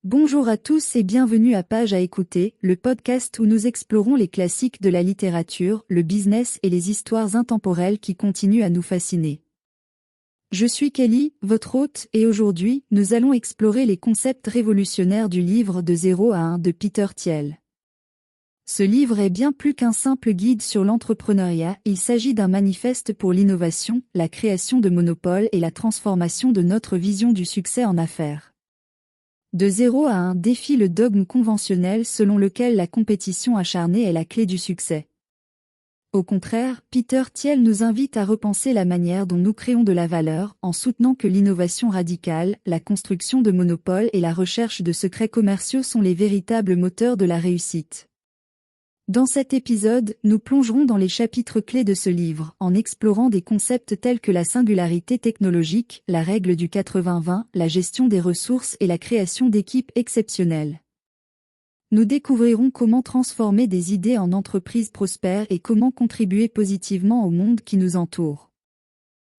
Bonjour à tous et bienvenue à Page à écouter, le podcast où nous explorons les classiques de la littérature, le business et les histoires intemporelles qui continuent à nous fasciner. Je suis Kelly, votre hôte, et aujourd'hui, nous allons explorer les concepts révolutionnaires du livre De 0 à 1 de Peter Thiel. Ce livre est bien plus qu'un simple guide sur l'entrepreneuriat, il s'agit d'un manifeste pour l'innovation, la création de monopoles et la transformation de notre vision du succès en affaires. De 0 à 1 défie le dogme conventionnel selon lequel la compétition acharnée est la clé du succès. Au contraire, Peter Thiel nous invite à repenser la manière dont nous créons de la valeur en soutenant que l'innovation radicale, la construction de monopoles et la recherche de secrets commerciaux sont les véritables moteurs de la réussite. Dans cet épisode, nous plongerons dans les chapitres clés de ce livre, en explorant des concepts tels que la singularité technologique, la règle du 80-20, la gestion des ressources et la création d'équipes exceptionnelles. Nous découvrirons comment transformer des idées en entreprises prospères et comment contribuer positivement au monde qui nous entoure.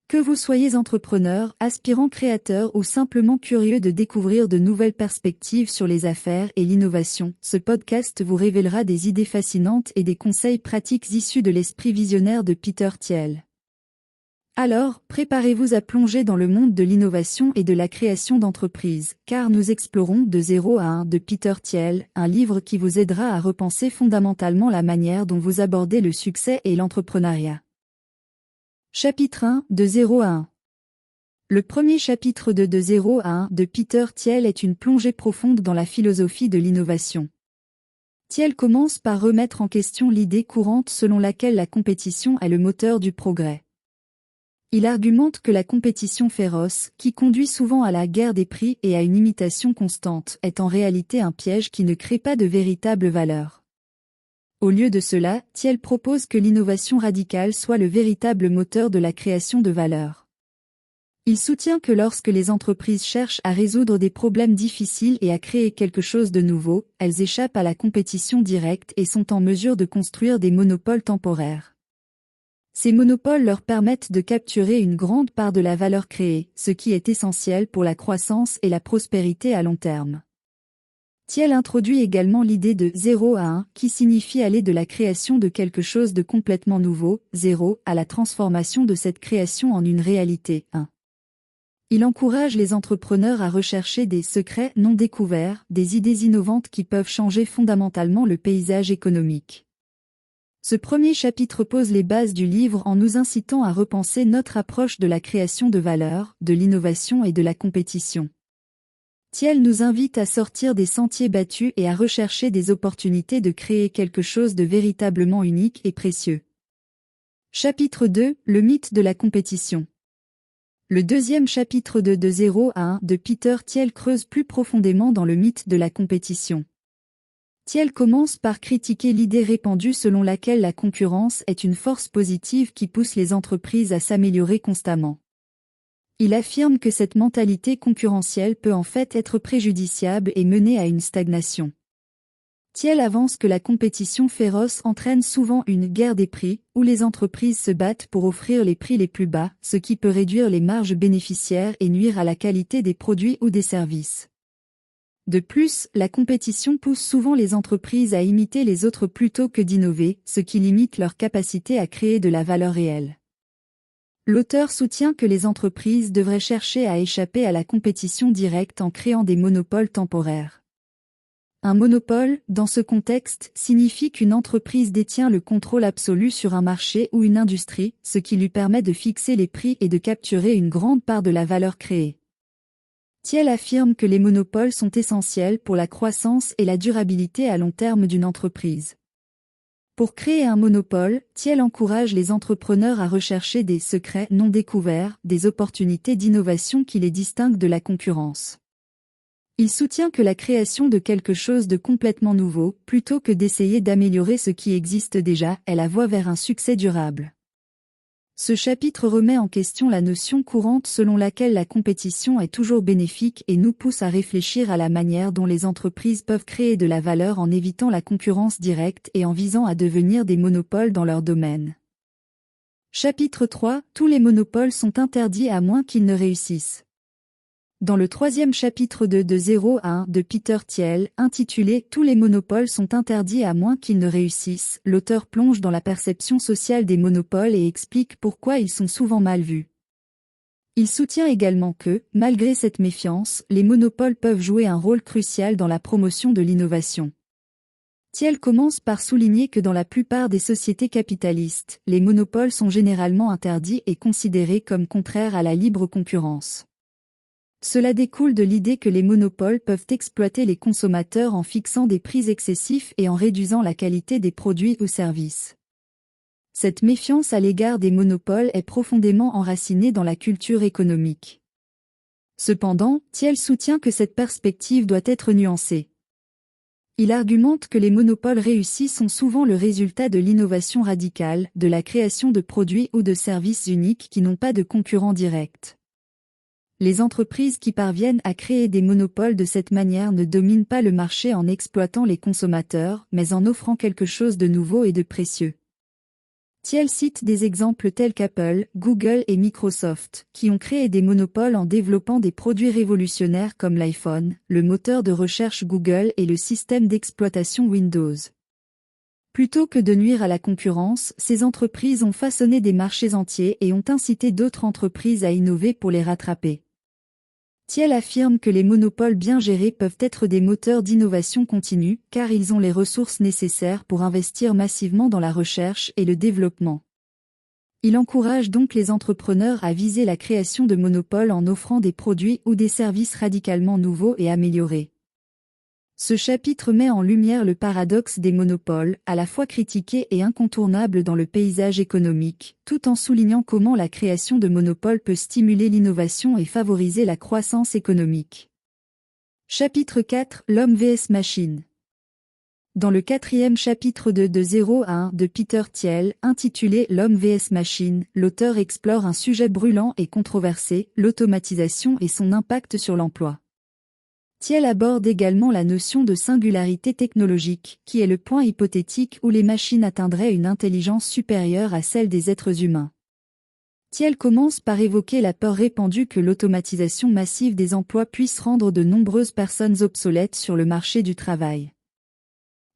Que vous soyez entrepreneur, aspirant créateur ou simplement curieux de découvrir de nouvelles perspectives sur les affaires et l'innovation, ce podcast vous révélera des idées fascinantes et des conseils pratiques issus de l'esprit visionnaire de Peter Thiel. Alors, préparez-vous à plonger dans le monde de l'innovation et de la création d'entreprises, car nous explorons De 0 à 1 de Peter Thiel, un livre qui vous aidera à repenser fondamentalement la manière dont vous abordez le succès et l'entrepreneuriat. Chapitre 1, De 0 à 1. Le premier chapitre de 0 à 1 de Peter Thiel est une plongée profonde dans la philosophie de l'innovation. Thiel commence par remettre en question l'idée courante selon laquelle la compétition est le moteur du progrès. Il argumente que la compétition féroce, qui conduit souvent à la guerre des prix et à une imitation constante, est en réalité un piège qui ne crée pas de véritable valeur. Au lieu de cela, Thiel propose que l'innovation radicale soit le véritable moteur de la création de valeur. Il soutient que lorsque les entreprises cherchent à résoudre des problèmes difficiles et à créer quelque chose de nouveau, elles échappent à la compétition directe et sont en mesure de construire des monopoles temporaires. Ces monopoles leur permettent de capturer une grande part de la valeur créée, ce qui est essentiel pour la croissance et la prospérité à long terme. Thiel introduit également l'idée de 0 à 1, qui signifie aller de la création de quelque chose de complètement nouveau, 0, à la transformation de cette création en une réalité, 1. Il encourage les entrepreneurs à rechercher des secrets non découverts, des idées innovantes qui peuvent changer fondamentalement le paysage économique. Ce premier chapitre pose les bases du livre en nous incitant à repenser notre approche de la création de valeur, de l'innovation et de la compétition. Thiel nous invite à sortir des sentiers battus et à rechercher des opportunités de créer quelque chose de véritablement unique et précieux. Chapitre 2, le mythe de la compétition. Le deuxième chapitre de 0 à 1 de Peter Thiel creuse plus profondément dans le mythe de la compétition. Thiel commence par critiquer l'idée répandue selon laquelle la concurrence est une force positive qui pousse les entreprises à s'améliorer constamment. Il affirme que cette mentalité concurrentielle peut en fait être préjudiciable et mener à une stagnation. Thiel avance que la compétition féroce entraîne souvent une guerre des prix, où les entreprises se battent pour offrir les prix les plus bas, ce qui peut réduire les marges bénéficiaires et nuire à la qualité des produits ou des services. De plus, la compétition pousse souvent les entreprises à imiter les autres plutôt que d'innover, ce qui limite leur capacité à créer de la valeur réelle. L'auteur soutient que les entreprises devraient chercher à échapper à la compétition directe en créant des monopoles temporaires. Un monopole, dans ce contexte, signifie qu'une entreprise détient le contrôle absolu sur un marché ou une industrie, ce qui lui permet de fixer les prix et de capturer une grande part de la valeur créée. Thiel affirme que les monopoles sont essentiels pour la croissance et la durabilité à long terme d'une entreprise. Pour créer un monopole, Thiel encourage les entrepreneurs à rechercher des secrets non découverts, des opportunités d'innovation qui les distinguent de la concurrence. Il soutient que la création de quelque chose de complètement nouveau, plutôt que d'essayer d'améliorer ce qui existe déjà, est la voie vers un succès durable. Ce chapitre remet en question la notion courante selon laquelle la compétition est toujours bénéfique et nous pousse à réfléchir à la manière dont les entreprises peuvent créer de la valeur en évitant la concurrence directe et en visant à devenir des monopoles dans leur domaine. Chapitre 3, tous les monopoles sont interdits à moins qu'ils ne réussissent. Dans le troisième chapitre de 0 à 1 de Peter Thiel, intitulé « Tous les monopoles sont interdits à moins qu'ils ne réussissent », l'auteur plonge dans la perception sociale des monopoles et explique pourquoi ils sont souvent mal vus. Il soutient également que, malgré cette méfiance, les monopoles peuvent jouer un rôle crucial dans la promotion de l'innovation. Thiel commence par souligner que dans la plupart des sociétés capitalistes, les monopoles sont généralement interdits et considérés comme contraires à la libre concurrence. Cela découle de l'idée que les monopoles peuvent exploiter les consommateurs en fixant des prix excessifs et en réduisant la qualité des produits ou services. Cette méfiance à l'égard des monopoles est profondément enracinée dans la culture économique. Cependant, Thiel soutient que cette perspective doit être nuancée. Il argumente que les monopoles réussis sont souvent le résultat de l'innovation radicale, de la création de produits ou de services uniques qui n'ont pas de concurrents directs. Les entreprises qui parviennent à créer des monopoles de cette manière ne dominent pas le marché en exploitant les consommateurs, mais en offrant quelque chose de nouveau et de précieux. Thiel cite des exemples tels qu'Apple, Google et Microsoft, qui ont créé des monopoles en développant des produits révolutionnaires comme l'iPhone, le moteur de recherche Google et le système d'exploitation Windows. Plutôt que de nuire à la concurrence, ces entreprises ont façonné des marchés entiers et ont incité d'autres entreprises à innover pour les rattraper. Thiel affirme que les monopoles bien gérés peuvent être des moteurs d'innovation continue, car ils ont les ressources nécessaires pour investir massivement dans la recherche et le développement. Il encourage donc les entrepreneurs à viser la création de monopoles en offrant des produits ou des services radicalement nouveaux et améliorés. Ce chapitre met en lumière le paradoxe des monopoles, à la fois critiqué et incontournable dans le paysage économique, tout en soulignant comment la création de monopoles peut stimuler l'innovation et favoriser la croissance économique. Chapitre 4 – L'homme vs machine. Dans le quatrième chapitre de 0 à 1 de Peter Thiel, intitulé « L'homme vs machine », l'auteur explore un sujet brûlant et controversé, l'automatisation et son impact sur l'emploi. Thiel aborde également la notion de singularité technologique, qui est le point hypothétique où les machines atteindraient une intelligence supérieure à celle des êtres humains. Thiel commence par évoquer la peur répandue que l'automatisation massive des emplois puisse rendre de nombreuses personnes obsolètes sur le marché du travail.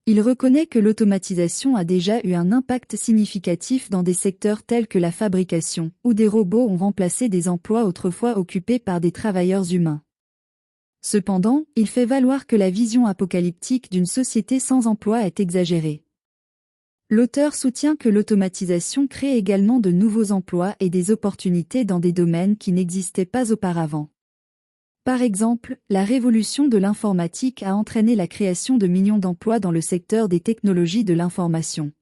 Il reconnaît que l'automatisation a déjà eu un impact significatif dans des secteurs tels que la fabrication, où des robots ont remplacé des emplois autrefois occupés par des travailleurs humains. Cependant, il fait valoir que la vision apocalyptique d'une société sans emploi est exagérée. L'auteur soutient que l'automatisation crée également de nouveaux emplois et des opportunités dans des domaines qui n'existaient pas auparavant. Par exemple, la révolution de l'informatique a entraîné la création de millions d'emplois dans le secteur des technologies de l'information.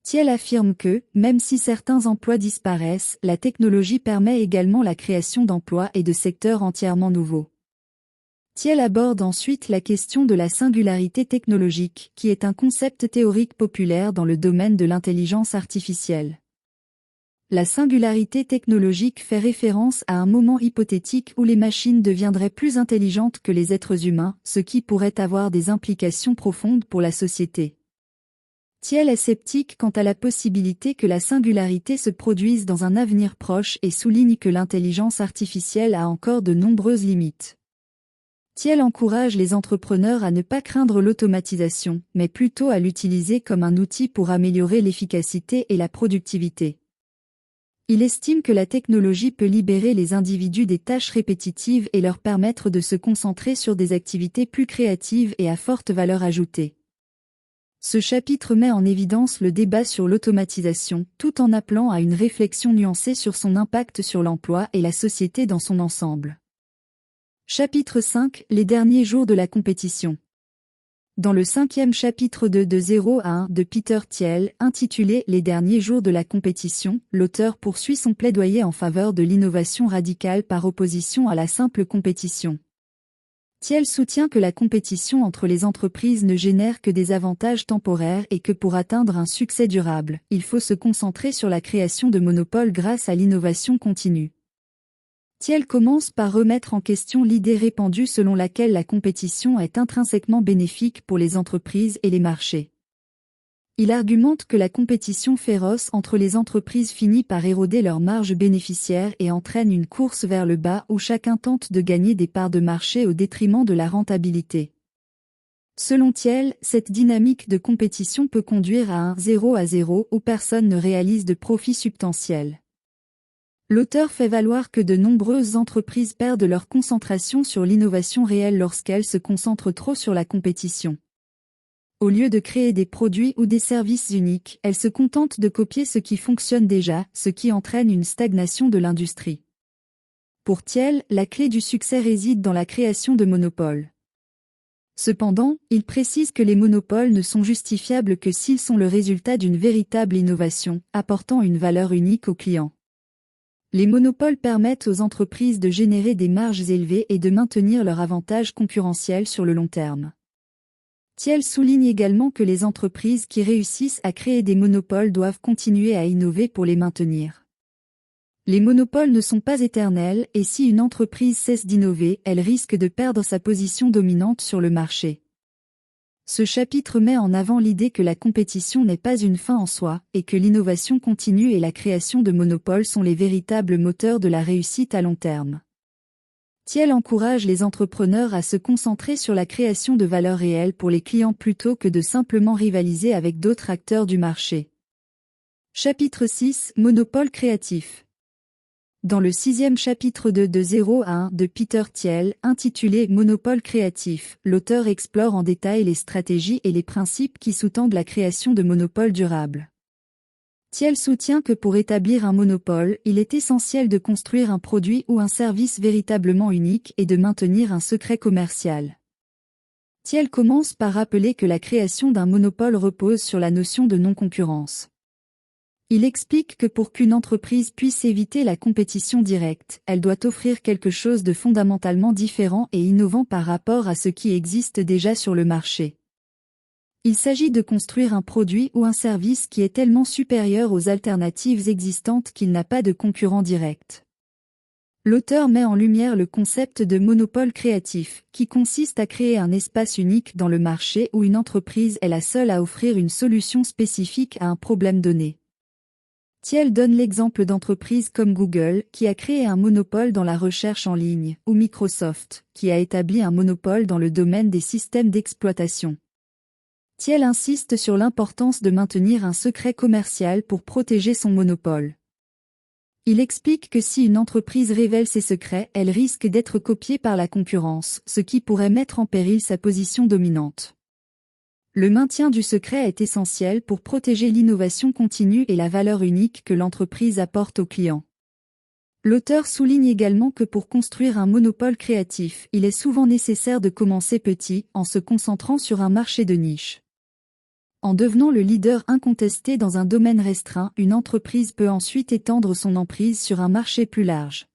Thiel affirme que, même si certains emplois disparaissent, la technologie permet également la création d'emplois et de secteurs entièrement nouveaux. Thiel aborde ensuite la question de la singularité technologique, qui est un concept théorique populaire dans le domaine de l'intelligence artificielle. La singularité technologique fait référence à un moment hypothétique où les machines deviendraient plus intelligentes que les êtres humains, ce qui pourrait avoir des implications profondes pour la société. Thiel est sceptique quant à la possibilité que la singularité se produise dans un avenir proche et souligne que l'intelligence artificielle a encore de nombreuses limites. Thiel encourage les entrepreneurs à ne pas craindre l'automatisation, mais plutôt à l'utiliser comme un outil pour améliorer l'efficacité et la productivité. Il estime que la technologie peut libérer les individus des tâches répétitives et leur permettre de se concentrer sur des activités plus créatives et à forte valeur ajoutée. Ce chapitre met en évidence le débat sur l'automatisation, tout en appelant à une réflexion nuancée sur son impact sur l'emploi et la société dans son ensemble. Chapitre 5 – Les derniers jours de la compétition. Dans le cinquième chapitre de 0 à 1 de Peter Thiel, intitulé « Les derniers jours de la compétition », l'auteur poursuit son plaidoyer en faveur de l'innovation radicale par opposition à la simple compétition. Thiel soutient que la compétition entre les entreprises ne génère que des avantages temporaires et que pour atteindre un succès durable, il faut se concentrer sur la création de monopoles grâce à l'innovation continue. Thiel commence par remettre en question l'idée répandue selon laquelle la compétition est intrinsèquement bénéfique pour les entreprises et les marchés. Il argumente que la compétition féroce entre les entreprises finit par éroder leurs marges bénéficiaires et entraîne une course vers le bas où chacun tente de gagner des parts de marché au détriment de la rentabilité. Selon Thiel, cette dynamique de compétition peut conduire à un 0 à 0 où personne ne réalise de profit substantiel. L'auteur fait valoir que de nombreuses entreprises perdent leur concentration sur l'innovation réelle lorsqu'elles se concentrent trop sur la compétition. Au lieu de créer des produits ou des services uniques, elles se contentent de copier ce qui fonctionne déjà, ce qui entraîne une stagnation de l'industrie. Pour Thiel, la clé du succès réside dans la création de monopoles. Cependant, il précise que les monopoles ne sont justifiables que s'ils sont le résultat d'une véritable innovation, apportant une valeur unique aux clients. Les monopoles permettent aux entreprises de générer des marges élevées et de maintenir leur avantage concurrentiel sur le long terme. Thiel souligne également que les entreprises qui réussissent à créer des monopoles doivent continuer à innover pour les maintenir. Les monopoles ne sont pas éternels et si une entreprise cesse d'innover, elle risque de perdre sa position dominante sur le marché. Ce chapitre met en avant l'idée que la compétition n'est pas une fin en soi et que l'innovation continue et la création de monopoles sont les véritables moteurs de la réussite à long terme. Thiel encourage les entrepreneurs à se concentrer sur la création de valeur réelle pour les clients plutôt que de simplement rivaliser avec d'autres acteurs du marché. Chapitre 6 – Monopole créatif. Dans le 6e chapitre de 0 à 1 de Peter Thiel, intitulé Monopole créatif, l'auteur explore en détail les stratégies et les principes qui sous-tendent la création de monopoles durables. Thiel soutient que pour établir un monopole, il est essentiel de construire un produit ou un service véritablement unique et de maintenir un secret commercial. Thiel commence par rappeler que la création d'un monopole repose sur la notion de non-concurrence. Il explique que pour qu'une entreprise puisse éviter la compétition directe, elle doit offrir quelque chose de fondamentalement différent et innovant par rapport à ce qui existe déjà sur le marché. Il s'agit de construire un produit ou un service qui est tellement supérieur aux alternatives existantes qu'il n'a pas de concurrent direct. L'auteur met en lumière le concept de monopole créatif, qui consiste à créer un espace unique dans le marché où une entreprise est la seule à offrir une solution spécifique à un problème donné. Thiel donne l'exemple d'entreprises comme Google, qui a créé un monopole dans la recherche en ligne, ou Microsoft, qui a établi un monopole dans le domaine des systèmes d'exploitation. Thiel insiste sur l'importance de maintenir un secret commercial pour protéger son monopole. Il explique que si une entreprise révèle ses secrets, elle risque d'être copiée par la concurrence, ce qui pourrait mettre en péril sa position dominante. Le maintien du secret est essentiel pour protéger l'innovation continue et la valeur unique que l'entreprise apporte aux clients. L'auteur souligne également que pour construire un monopole créatif, il est souvent nécessaire de commencer petit, en se concentrant sur un marché de niche. En devenant le leader incontesté dans un domaine restreint, une entreprise peut ensuite étendre son emprise sur un marché plus large.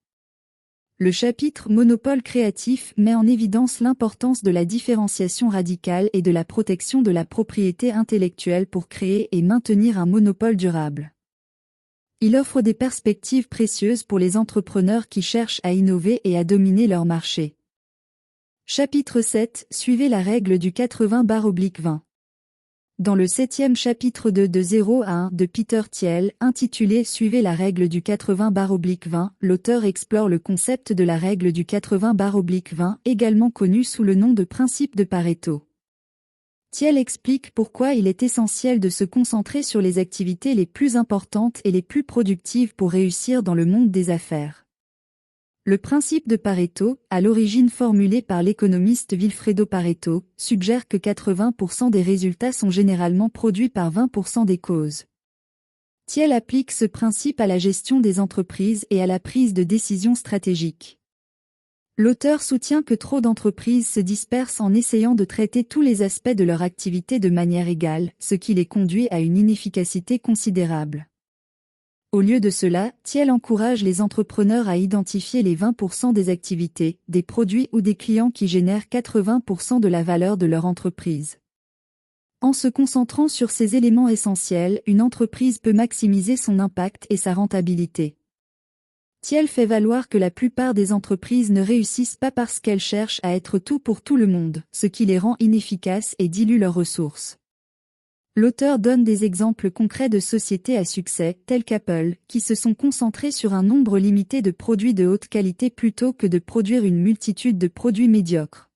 Le chapitre Monopole créatif met en évidence l'importance de la différenciation radicale et de la protection de la propriété intellectuelle pour créer et maintenir un monopole durable. Il offre des perspectives précieuses pour les entrepreneurs qui cherchent à innover et à dominer leur marché. Chapitre 7 Suivez la règle du 80/20. Dans le 7e chapitre de 0 à 1 de Peter Thiel, intitulé Suivez la règle du 80/20, l'auteur explore le concept de la règle du 80/20, également connu sous le nom de principe de Pareto. Thiel explique pourquoi il est essentiel de se concentrer sur les activités les plus importantes et les plus productives pour réussir dans le monde des affaires. Le principe de Pareto, à l'origine formulé par l'économiste Vilfredo Pareto, suggère que 80% des résultats sont généralement produits par 20% des causes. Thiel applique ce principe à la gestion des entreprises et à la prise de décisions stratégiques. L'auteur soutient que trop d'entreprises se dispersent en essayant de traiter tous les aspects de leur activité de manière égale, ce qui les conduit à une inefficacité considérable. Au lieu de cela, Thiel encourage les entrepreneurs à identifier les 20% des activités, des produits ou des clients qui génèrent 80% de la valeur de leur entreprise. En se concentrant sur ces éléments essentiels, une entreprise peut maximiser son impact et sa rentabilité. Thiel fait valoir que la plupart des entreprises ne réussissent pas parce qu'elles cherchent à être tout pour tout le monde, ce qui les rend inefficaces et dilue leurs ressources. L'auteur donne des exemples concrets de sociétés à succès, telles qu'Apple, qui se sont concentrées sur un nombre limité de produits de haute qualité plutôt que de produire une multitude de produits médiocres.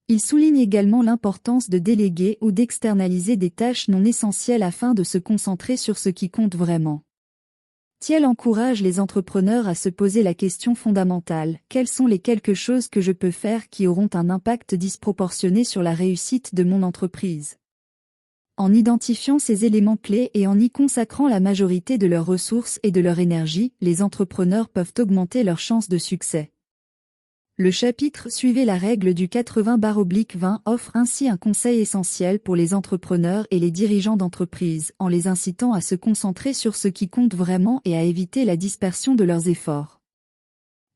Il souligne également l'importance de déléguer ou d'externaliser des tâches non essentielles afin de se concentrer sur ce qui compte vraiment. Thiel encourage les entrepreneurs à se poser la question fondamentale: quelles sont les quelque choses que je peux faire qui auront un impact disproportionné sur la réussite de mon entreprise? En identifiant ces éléments clés et en y consacrant la majorité de leurs ressources et de leur énergie, les entrepreneurs peuvent augmenter leurs chances de succès. Le chapitre Suivez la règle du 80/20 offre ainsi un conseil essentiel pour les entrepreneurs et les dirigeants d'entreprise, en les incitant à se concentrer sur ce qui compte vraiment et à éviter la dispersion de leurs efforts.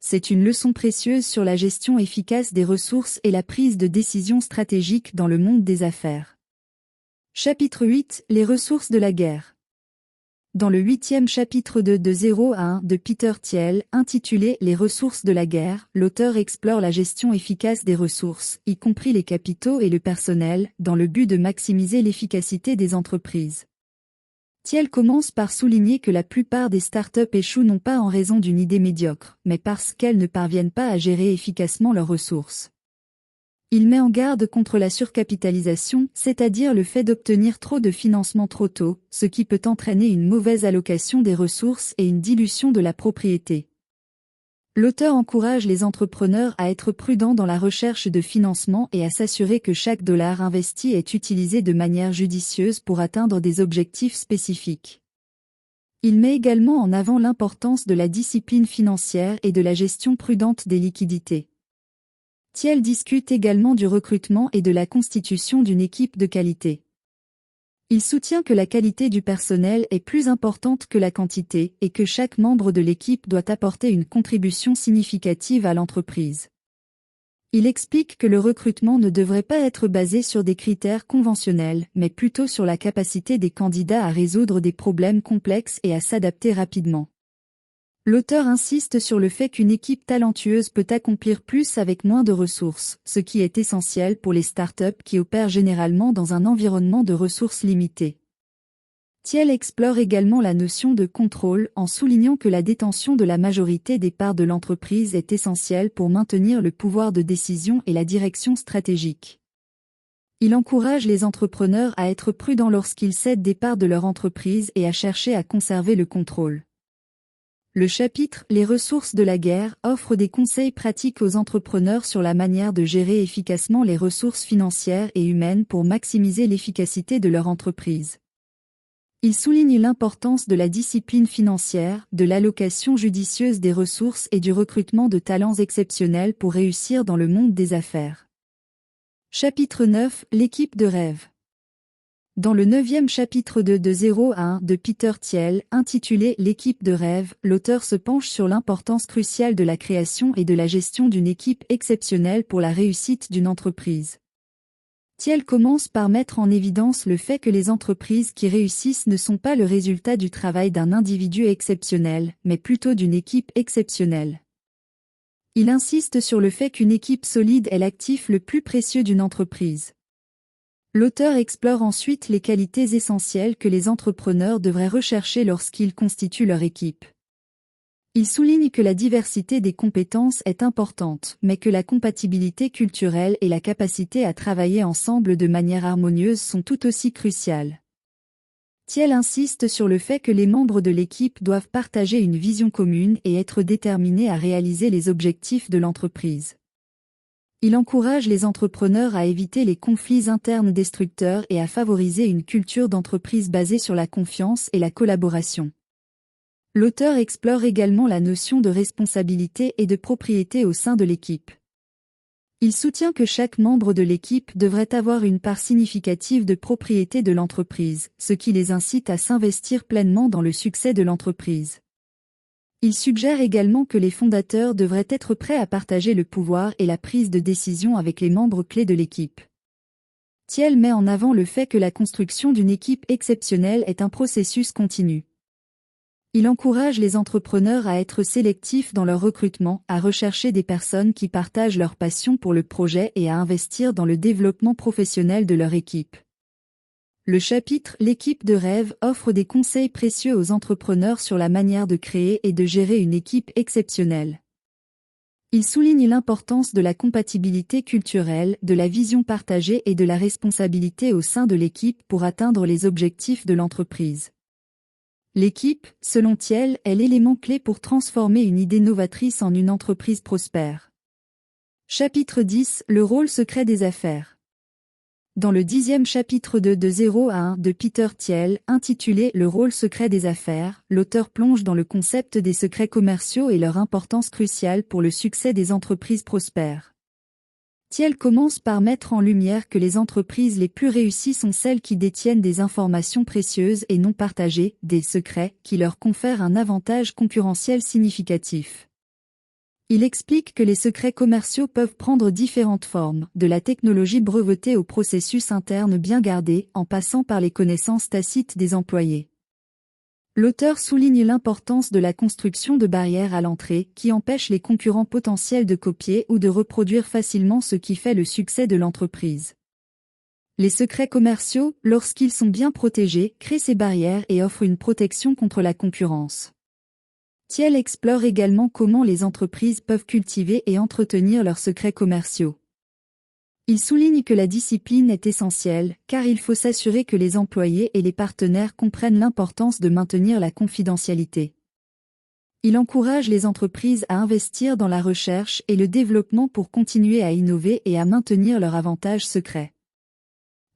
C'est une leçon précieuse sur la gestion efficace des ressources et la prise de décisions stratégiques dans le monde des affaires. Chapitre 8 Les ressources de la guerre. Dans le 8e chapitre de 0 à 1 de Peter Thiel, intitulé Les ressources de la guerre, l'auteur explore la gestion efficace des ressources, y compris les capitaux et le personnel, dans le but de maximiser l'efficacité des entreprises. Thiel commence par souligner que la plupart des startups échouent non pas en raison d'une idée médiocre, mais parce qu'elles ne parviennent pas à gérer efficacement leurs ressources. Il met en garde contre la surcapitalisation, c'est-à-dire le fait d'obtenir trop de financement trop tôt, ce qui peut entraîner une mauvaise allocation des ressources et une dilution de la propriété. L'auteur encourage les entrepreneurs à être prudents dans la recherche de financement et à s'assurer que chaque dollar investi est utilisé de manière judicieuse pour atteindre des objectifs spécifiques. Il met également en avant l'importance de la discipline financière et de la gestion prudente des liquidités. Thiel discute également du recrutement et de la constitution d'une équipe de qualité. Il soutient que la qualité du personnel est plus importante que la quantité et que chaque membre de l'équipe doit apporter une contribution significative à l'entreprise. Il explique que le recrutement ne devrait pas être basé sur des critères conventionnels, mais plutôt sur la capacité des candidats à résoudre des problèmes complexes et à s'adapter rapidement. L'auteur insiste sur le fait qu'une équipe talentueuse peut accomplir plus avec moins de ressources, ce qui est essentiel pour les startups qui opèrent généralement dans un environnement de ressources limitées. Thiel explore également la notion de contrôle en soulignant que la détention de la majorité des parts de l'entreprise est essentielle pour maintenir le pouvoir de décision et la direction stratégique. Il encourage les entrepreneurs à être prudents lorsqu'ils cèdent des parts de leur entreprise et à chercher à conserver le contrôle. Le chapitre Les ressources de la guerre offre des conseils pratiques aux entrepreneurs sur la manière de gérer efficacement les ressources financières et humaines pour maximiser l'efficacité de leur entreprise. Il souligne l'importance de la discipline financière, de l'allocation judicieuse des ressources et du recrutement de talents exceptionnels pour réussir dans le monde des affaires. Chapitre 9 L'équipe de rêve. Dans le 9e chapitre de 0 à 1 de Peter Thiel, intitulé L'équipe de rêve, l'auteur se penche sur l'importance cruciale de la création et de la gestion d'une équipe exceptionnelle pour la réussite d'une entreprise. Thiel commence par mettre en évidence le fait que les entreprises qui réussissent ne sont pas le résultat du travail d'un individu exceptionnel, mais plutôt d'une équipe exceptionnelle. Il insiste sur le fait qu'une équipe solide est l'actif le plus précieux d'une entreprise. L'auteur explore ensuite les qualités essentielles que les entrepreneurs devraient rechercher lorsqu'ils constituent leur équipe. Il souligne que la diversité des compétences est importante, mais que la compatibilité culturelle et la capacité à travailler ensemble de manière harmonieuse sont tout aussi cruciales. Thiel insiste sur le fait que les membres de l'équipe doivent partager une vision commune et être déterminés à réaliser les objectifs de l'entreprise. Il encourage les entrepreneurs à éviter les conflits internes destructeurs et à favoriser une culture d'entreprise basée sur la confiance et la collaboration. L'auteur explore également la notion de responsabilité et de propriété au sein de l'équipe. Il soutient que chaque membre de l'équipe devrait avoir une part significative de propriété de l'entreprise, ce qui les incite à s'investir pleinement dans le succès de l'entreprise. Il suggère également que les fondateurs devraient être prêts à partager le pouvoir et la prise de décision avec les membres clés de l'équipe. Thiel met en avant le fait que la construction d'une équipe exceptionnelle est un processus continu. Il encourage les entrepreneurs à être sélectifs dans leur recrutement, à rechercher des personnes qui partagent leur passion pour le projet et à investir dans le développement professionnel de leur équipe. Le chapitre L'équipe de rêve offre des conseils précieux aux entrepreneurs sur la manière de créer et de gérer une équipe exceptionnelle. Il souligne l'importance de la compatibilité culturelle, de la vision partagée et de la responsabilité au sein de l'équipe pour atteindre les objectifs de l'entreprise. L'équipe, selon Thiel, est l'élément clé pour transformer une idée novatrice en une entreprise prospère. Chapitre 10 Le rôle secret des affaires. Dans le 10e chapitre de 0 à 1 de Peter Thiel, intitulé Le rôle secret des affaires, l'auteur plonge dans le concept des secrets commerciaux et leur importance cruciale pour le succès des entreprises prospères. Thiel commence par mettre en lumière que les entreprises les plus réussies sont celles qui détiennent des informations précieuses et non partagées, des secrets, qui leur confèrent un avantage concurrentiel significatif. Il explique que les secrets commerciaux peuvent prendre différentes formes, de la technologie brevetée au processus interne bien gardé, en passant par les connaissances tacites des employés. L'auteur souligne l'importance de la construction de barrières à l'entrée qui empêchent les concurrents potentiels de copier ou de reproduire facilement ce qui fait le succès de l'entreprise. Les secrets commerciaux, lorsqu'ils sont bien protégés, créent ces barrières et offrent une protection contre la concurrence. Thiel explore également comment les entreprises peuvent cultiver et entretenir leurs secrets commerciaux. Il souligne que la discipline est essentielle, car il faut s'assurer que les employés et les partenaires comprennent l'importance de maintenir la confidentialité. Il encourage les entreprises à investir dans la recherche et le développement pour continuer à innover et à maintenir leur avantage secret.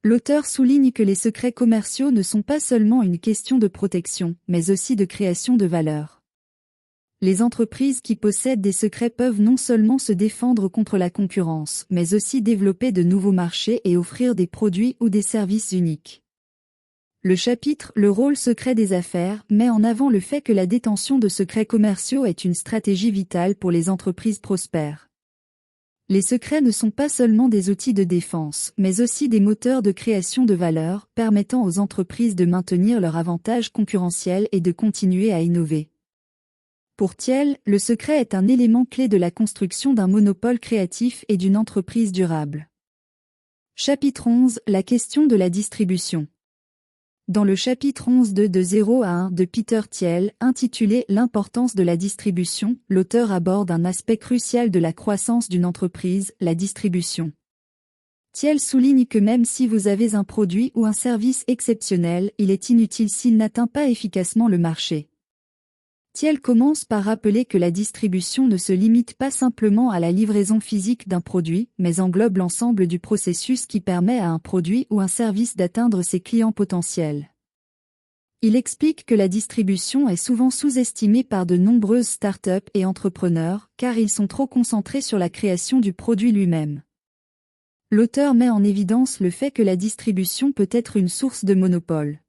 L'auteur souligne que les secrets commerciaux ne sont pas seulement une question de protection, mais aussi de création de valeur. Les entreprises qui possèdent des secrets peuvent non seulement se défendre contre la concurrence, mais aussi développer de nouveaux marchés et offrir des produits ou des services uniques. Le chapitre Le rôle secret des affaires met en avant le fait que la détention de secrets commerciaux est une stratégie vitale pour les entreprises prospères. Les secrets ne sont pas seulement des outils de défense, mais aussi des moteurs de création de valeur, permettant aux entreprises de maintenir leur avantage concurrentiel et de continuer à innover. Pour Thiel, le secret est un élément clé de la construction d'un monopole créatif et d'une entreprise durable. Chapitre 11 La question de la distribution. Dans le chapitre 11 de 0 à 1 de Peter Thiel, intitulé L'importance de la distribution, l'auteur aborde un aspect crucial de la croissance d'une entreprise, la distribution. Thiel souligne que même si vous avez un produit ou un service exceptionnel, il est inutile s'il n'atteint pas efficacement le marché. Thiel commence par rappeler que la distribution ne se limite pas simplement à la livraison physique d'un produit, mais englobe l'ensemble du processus qui permet à un produit ou un service d'atteindre ses clients potentiels. Il explique que la distribution est souvent sous-estimée par de nombreuses startups et entrepreneurs, car ils sont trop concentrés sur la création du produit lui-même. L'auteur met en évidence le fait que la distribution peut être une source de monopole.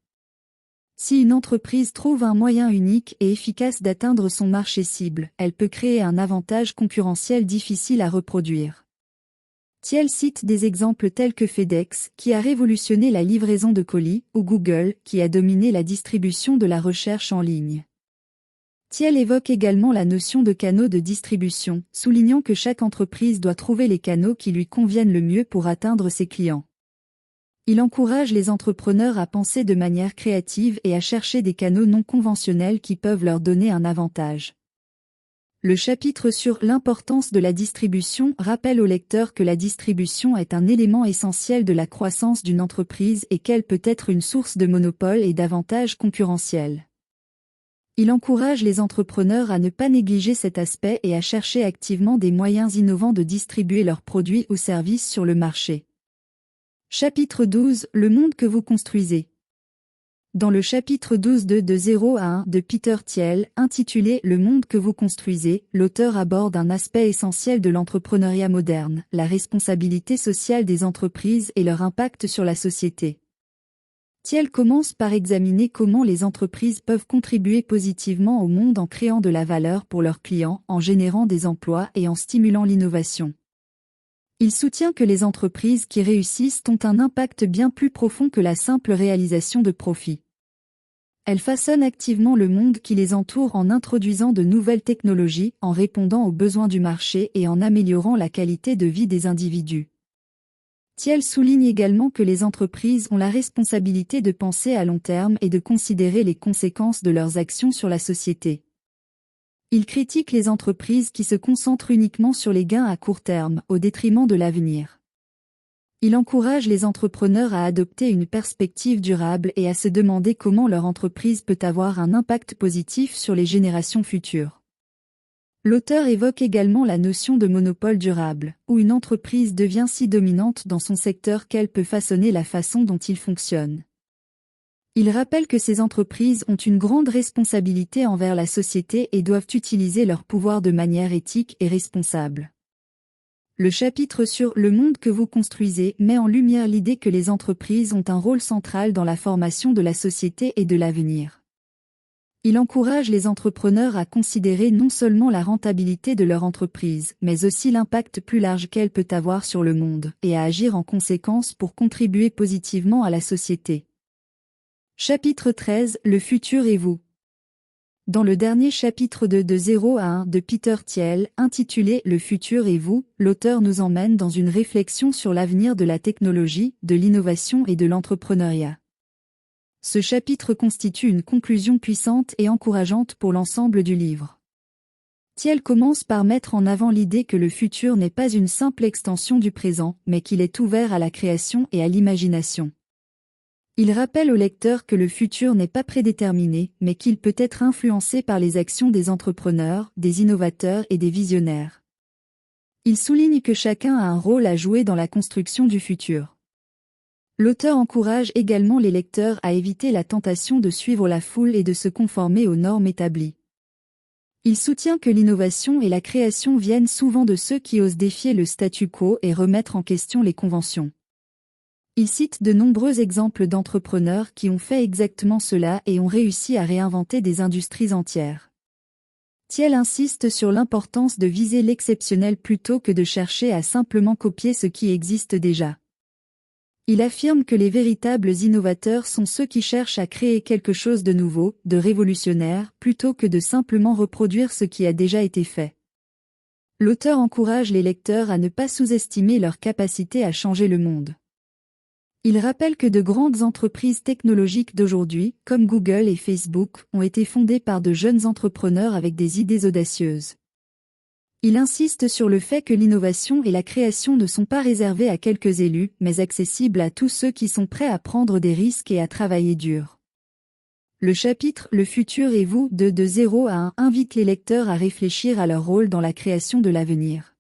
Si une entreprise trouve un moyen unique et efficace d'atteindre son marché cible, elle peut créer un avantage concurrentiel difficile à reproduire. Thiel cite des exemples tels que FedEx, qui a révolutionné la livraison de colis, ou Google, qui a dominé la distribution de la recherche en ligne. Thiel évoque également la notion de canaux de distribution, soulignant que chaque entreprise doit trouver les canaux qui lui conviennent le mieux pour atteindre ses clients. Il encourage les entrepreneurs à penser de manière créative et à chercher des canaux non conventionnels qui peuvent leur donner un avantage. Le chapitre sur l'importance de la distribution rappelle au lecteur que la distribution est un élément essentiel de la croissance d'une entreprise et qu'elle peut être une source de monopole et d'avantages concurrentiels. Il encourage les entrepreneurs à ne pas négliger cet aspect et à chercher activement des moyens innovants de distribuer leurs produits ou services sur le marché. Chapitre 12 Le monde que vous construisez. Dans le chapitre 12 de 0 à 1 de Peter Thiel, intitulé Le monde que vous construisez, l'auteur aborde un aspect essentiel de l'entrepreneuriat moderne, la responsabilité sociale des entreprises et leur impact sur la société. Thiel commence par examiner comment les entreprises peuvent contribuer positivement au monde en créant de la valeur pour leurs clients, en générant des emplois et en stimulant l'innovation. Il soutient que les entreprises qui réussissent ont un impact bien plus profond que la simple réalisation de profits. Elles façonnent activement le monde qui les entoure en introduisant de nouvelles technologies, en répondant aux besoins du marché et en améliorant la qualité de vie des individus. Thiel souligne également que les entreprises ont la responsabilité de penser à long terme et de considérer les conséquences de leurs actions sur la société. Il critique les entreprises qui se concentrent uniquement sur les gains à court terme, au détriment de l'avenir. Il encourage les entrepreneurs à adopter une perspective durable et à se demander comment leur entreprise peut avoir un impact positif sur les générations futures. L'auteur évoque également la notion de monopole durable, où une entreprise devient si dominante dans son secteur qu'elle peut façonner la façon dont il fonctionne. Il rappelle que ces entreprises ont une grande responsabilité envers la société et doivent utiliser leur pouvoir de manière éthique et responsable. Le chapitre sur « Le monde que vous construisez » met en lumière l'idée que les entreprises ont un rôle central dans la formation de la société et de l'avenir. Il encourage les entrepreneurs à considérer non seulement la rentabilité de leur entreprise, mais aussi l'impact plus large qu'elle peut avoir sur le monde, et à agir en conséquence pour contribuer positivement à la société. Chapitre 13 « Le futur et vous ». Dans le dernier chapitre de 0 à 1 de Peter Thiel, intitulé « Le futur et vous », l'auteur nous emmène dans une réflexion sur l'avenir de la technologie, de l'innovation et de l'entrepreneuriat. Ce chapitre constitue une conclusion puissante et encourageante pour l'ensemble du livre. Thiel commence par mettre en avant l'idée que le futur n'est pas une simple extension du présent, mais qu'il est ouvert à la création et à l'imagination. Il rappelle au lecteur que le futur n'est pas prédéterminé, mais qu'il peut être influencé par les actions des entrepreneurs, des innovateurs et des visionnaires. Il souligne que chacun a un rôle à jouer dans la construction du futur. L'auteur encourage également les lecteurs à éviter la tentation de suivre la foule et de se conformer aux normes établies. Il soutient que l'innovation et la création viennent souvent de ceux qui osent défier le statu quo et remettre en question les conventions. Il cite de nombreux exemples d'entrepreneurs qui ont fait exactement cela et ont réussi à réinventer des industries entières. Thiel insiste sur l'importance de viser l'exceptionnel plutôt que de chercher à simplement copier ce qui existe déjà. Il affirme que les véritables innovateurs sont ceux qui cherchent à créer quelque chose de nouveau, de révolutionnaire, plutôt que de simplement reproduire ce qui a déjà été fait. L'auteur encourage les lecteurs à ne pas sous-estimer leur capacité à changer le monde. Il rappelle que de grandes entreprises technologiques d'aujourd'hui, comme Google et Facebook, ont été fondées par de jeunes entrepreneurs avec des idées audacieuses. Il insiste sur le fait que l'innovation et la création ne sont pas réservées à quelques élus, mais accessibles à tous ceux qui sont prêts à prendre des risques et à travailler dur. Le chapitre « Le futur et vous » de 0 à 1 invite les lecteurs à réfléchir à leur rôle dans la création de l'avenir.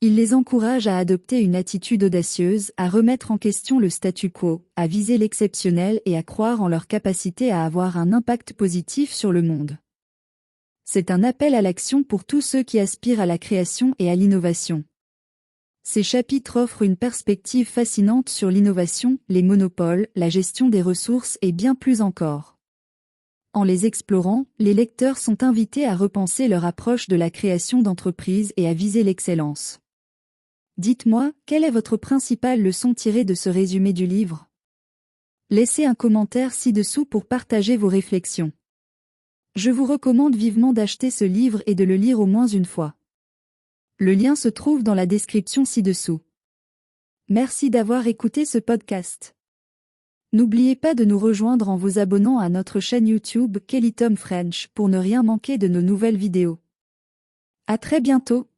Il les encourage à adopter une attitude audacieuse, à remettre en question le statu quo, à viser l'exceptionnel et à croire en leur capacité à avoir un impact positif sur le monde. C'est un appel à l'action pour tous ceux qui aspirent à la création et à l'innovation. Ces chapitres offrent une perspective fascinante sur l'innovation, les monopoles, la gestion des ressources et bien plus encore. En les explorant, les lecteurs sont invités à repenser leur approche de la création d'entreprises et à viser l'excellence. Dites-moi, quelle est votre principale leçon tirée de ce résumé du livre? Laissez un commentaire ci-dessous pour partager vos réflexions. Je vous recommande vivement d'acheter ce livre et de le lire au moins une fois. Le lien se trouve dans la description ci-dessous. Merci d'avoir écouté ce podcast. N'oubliez pas de nous rejoindre en vous abonnant à notre chaîne YouTube Kelly Tom French pour ne rien manquer de nos nouvelles vidéos. À très bientôt.